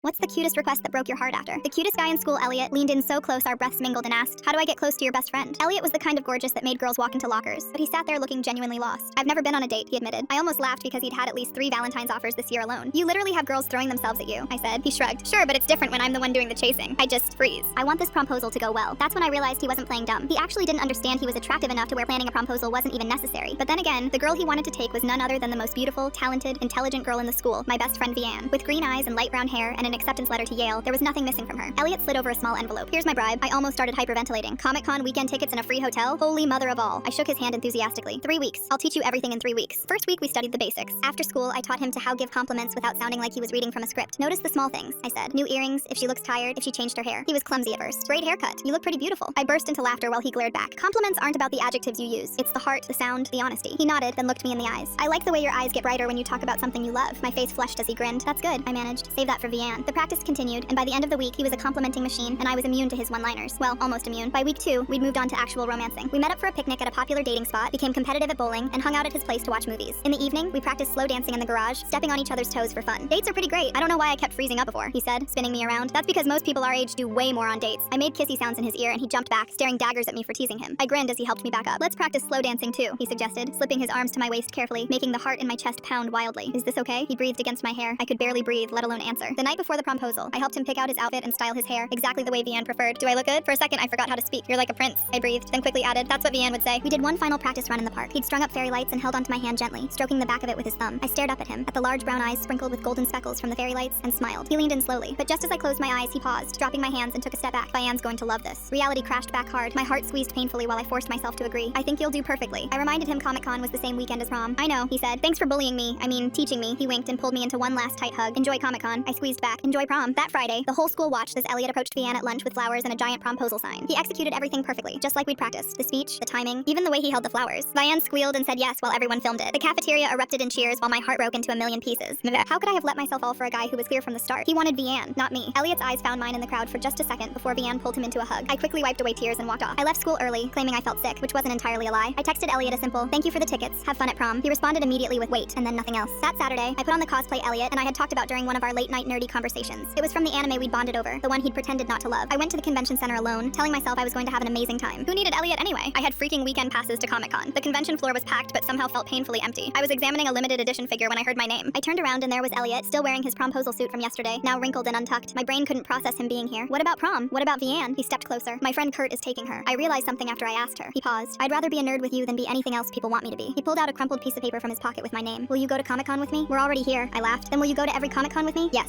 What's the cutest request that broke your heart after? The cutest guy in school, Elliot, leaned in so close our breaths mingled and asked, "How do I get close to your best friend?" Elliot was the kind of gorgeous that made girls walk into lockers, but he sat there looking genuinely lost. "I've never been on a date," he admitted. I almost laughed because he'd had at least 3 Valentine's offers this year alone. "You literally have girls throwing themselves at you," I said. He shrugged. "Sure, but it's different when I'm the one doing the chasing." I just freeze. I want this promposal to go well. That's when I realized he wasn't playing dumb. He actually didn't understand he was attractive enough to where planning a promposal wasn't even necessary. But then again, the girl he wanted to take was none other than the most beautiful, talented, intelligent girl in the school, my best friend Vianne. With green eyes and light brown hair and an acceptance letter to Yale, there was nothing missing from her. Elliot slid over a small envelope. "Here's my bribe." I almost started hyperventilating. Comic-Con weekend tickets and a free hotel? Holy mother of all. I shook his hand enthusiastically. 3 weeks. I'll teach you everything in 3 weeks. First week we studied the basics. After school, I taught him to how give compliments without sounding like he was reading from a script. "Notice the small things," I said. "New earrings, if she looks tired, if she changed her hair." He was clumsy at first. "Great haircut. You look pretty beautiful." I burst into laughter while he glared back. Compliments aren't about the adjectives you use. It's the heart, the sound, the honesty. He nodded, then looked me in the eyes. "I like the way your eyes get brighter when you talk about something you love." My face flushed as he grinned. "That's good," I managed. "Save that for Vianne." The practice continued, and by the end of the week, he was a complimenting machine, and I was immune to his one-liners. Well, almost immune. By week 2, we'd moved on to actual romancing. We met up for a picnic at a popular dating spot, became competitive at bowling, and hung out at his place to watch movies. In the evening, we practiced slow dancing in the garage, stepping on each other's toes for fun. "Dates are pretty great. I don't know why I kept freezing up before," he said, spinning me around. "That's because most people our age do way more on dates." I made kissy sounds in his ear, and he jumped back, staring daggers at me for teasing him. I grinned as he helped me back up. "Let's practice slow dancing too," he suggested, slipping his arms to my waist carefully, making the heart in my chest pound wildly. "Is this okay?" He breathed against my hair. I could barely breathe, let alone answer. The night before the promposal, I helped him pick out his outfit and style his hair, exactly the way Vianne preferred. "Do I look good?" For a second, I forgot how to speak. "You're like a prince," I breathed, then quickly added, "That's what Vianne would say." We did one final practice run in the park. He'd strung up fairy lights and held onto my hand gently, stroking the back of it with his thumb. I stared up at him, at the large brown eyes sprinkled with golden speckles from the fairy lights, and smiled. He leaned in slowly, but just as I closed my eyes, he paused, dropping my hands and took a step back. "Vianne's going to love this." Reality crashed back hard. My heart squeezed painfully while I forced myself to agree. "I think you'll do perfectly." I reminded him Comic-Con was the same weekend as prom. "I know," he said. "Thanks for bullying me. Teaching me." He winked and pulled me into one last tight hug. "Enjoy Comic-Con." I squeezed back. "Enjoy prom." That Friday, the whole school watched as Elliot approached Vianne at lunch with flowers and a giant promposal sign. He executed everything perfectly, just like we'd practiced. The speech, the timing, even the way he held the flowers. Vianne squealed and said yes while everyone filmed it. The cafeteria erupted in cheers while my heart broke into a million pieces. How could I have let myself fall for a guy who was clear from the start? He wanted Vianne, not me. Elliot's eyes found mine in the crowd for just a second before Vianne pulled him into a hug. I quickly wiped away tears and walked off. I left school early, claiming I felt sick, which wasn't entirely a lie. I texted Elliot a simple, "Thank you for the tickets. Have fun at prom." He responded immediately with "Wait," and then nothing else. That Saturday, I put on the cosplay Elliot and I had talked about during one of our late-night nerdy conversations. It was from the anime we'd bonded over, the one he'd pretended not to love. I went to the convention center alone, telling myself I was going to have an amazing time. Who needed Elliot anyway? I had freaking weekend passes to Comic-Con. The convention floor was packed but somehow felt painfully empty. I was examining a limited edition figure when I heard my name. I turned around and there was Elliot, still wearing his promposal suit from yesterday, now wrinkled and untucked. My brain couldn't process him being here. "What about prom? What about Vianne?" He stepped closer. "My friend Kurt is taking her." I realized something after I asked her. He paused. "I'd rather be a nerd with you than be anything else people want me to be." He pulled out a crumpled piece of paper from his pocket with my name. "Will you go to Comic-Con with me?" "We're already here," I laughed. "Then will you go to every Comic-Con with me?" "Yes."